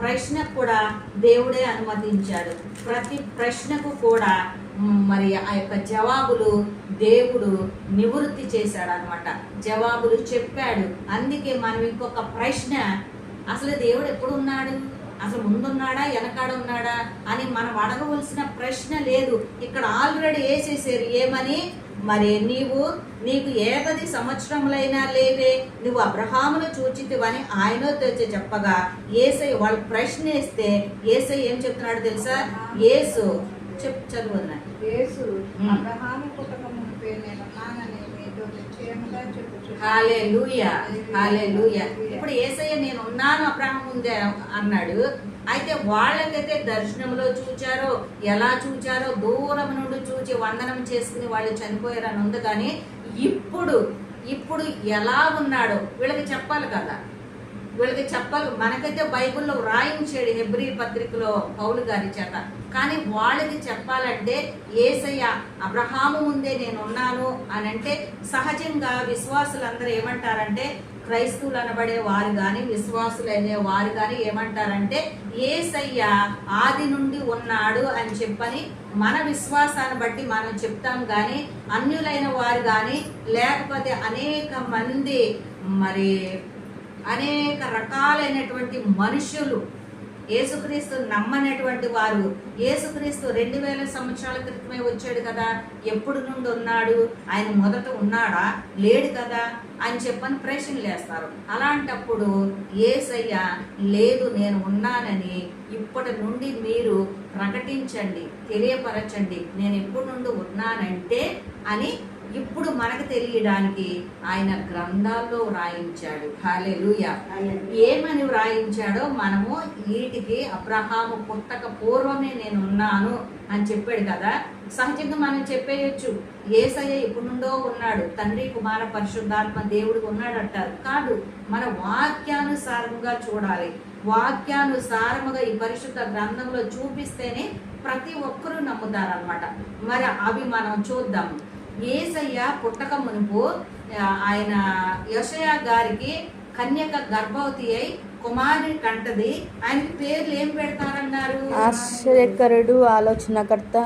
ప్రశ్నకు కూడా దేవుడే అనుమతించాడు. ప్రతి ప్రశ్నకు కూడా మరి ఆ యొక్క జవాబులు దేవుడు నివృత్తి చేశాడు అనమాట. జవాబులు చెప్పాడు. అందుకే మనం ఇంకొక ప్రశ్న, అసలు దేవుడు ఎప్పుడు ఉన్నాడు, అసలు ముందున్నాడా వెనకాడ ఉన్నాడా అని మనం అడగవలసిన ప్రశ్న లేదు. ఇక్కడ ఆల్రెడీ వేసేసారు. ఏమని? మరి నీకు 10 సంవత్సరములైనా లేవే, నువ్వు అబ్రహామును చూచితివని ఆయనతో చెప్పగా యేసయ్య వాళ్ళు ప్రశ్న వేస్తే యేసయ్య ఏం చెప్తున్నాడు తెలుసా? యేసు చదువు హల్లెలూయా హల్లెలూయా. ఇప్పుడు యేసయ్య నేను ఉన్నాను అబ్రహాము ముందే అన్నాడు. అయితే వాళ్ళకైతే దర్శనంలో చూచారో, ఎలా చూచారో, దూరం నుండి చూచి వందనం చేసుకుని వాళ్ళు చనిపోయారని ఉంది. కానీ ఇప్పుడు ఎలా ఉన్నాడో వీళ్ళకి చెప్పాలి కదా, వీళ్ళకి చెప్పాలి. మనకైతే బైబిల్లో వ్రాయించాడు హెబ్రీ పత్రికలో పౌలు గారి చేత. కానీ వాళ్ళకి చెప్పాలంటే యేసయ్య అబ్రహాము ముందే నేను ఉన్నాను అని అంటే సహజంగా విశ్వాసులందరూ ఏమంటారంటే, క్రైస్తవులు అనబడే వారు కానీ విశ్వాసులు అనే వారు కానీ ఏమంటారంటే యేసయ్య ఆది నుండి ఉన్నాడు అని చెప్పని మన విశ్వాసాన్ని బట్టి మనం చెప్తాం. కానీ అన్యులైన వారు కానీ లేకపోతే అనేక మంది మరి అనేక రకాలైనటువంటి మనుషులు యేసుక్రీస్తు నమ్మనటువంటి వారు, యేసుక్రీస్తు 2000 సంవత్సరాల క్రితమే వచ్చాడు కదా, ఎప్పుడు నుండి ఉన్నాడు, ఆయన మొదట ఉన్నాడా, లేడు కదా అని చెప్పని ప్రశ్నలు వేస్తారు. అలాంటప్పుడు యేసయ్య లేదు నేను ఉన్నానని ఇప్పటి నుండి మీరు ప్రకటించండి, తెలియపరచండి, నేను ఎప్పటి నుండి ఉన్నానంటే అని ఇప్పుడు మనకు తెలియడానికి ఆయన గ్రంథాల్లో వ్రాయించాడు. హల్లెలూయా. ఏమని వ్రాయించాడో మనము వీటికి అబ్రహాము పుట్టక పూర్వమే నేను ఉన్నాను అని చెప్పాడు కదా. సహజంగా మనం చెప్పేయచ్చు యేసయ్య ఇప్పుడు నుండో ఉన్నాడు, తండ్రి కుమార పరిశుద్ధాత్మ దేవుడు ఉన్నాడు అంటారు. కాదు, మన వాక్యానుసారంగా చూడాలి. వాక్యానుసారముగా ఈ పరిశుద్ధ గ్రంథంలో చూపిస్తేనే ప్రతి ఒక్కరూ నమ్ముతారనమాట. మరి అవి మనం చూద్దాము. యేసయ్య పుట్టక మునుపు ఆయన యోషయా గారికి కన్యక గర్భవతి అయి కుమారుని కంటది. ఆయనకి పేర్లు ఏం పెడతారన్నారు? ఆశ్చర్యకరుడు, ఆలోచనకర్త,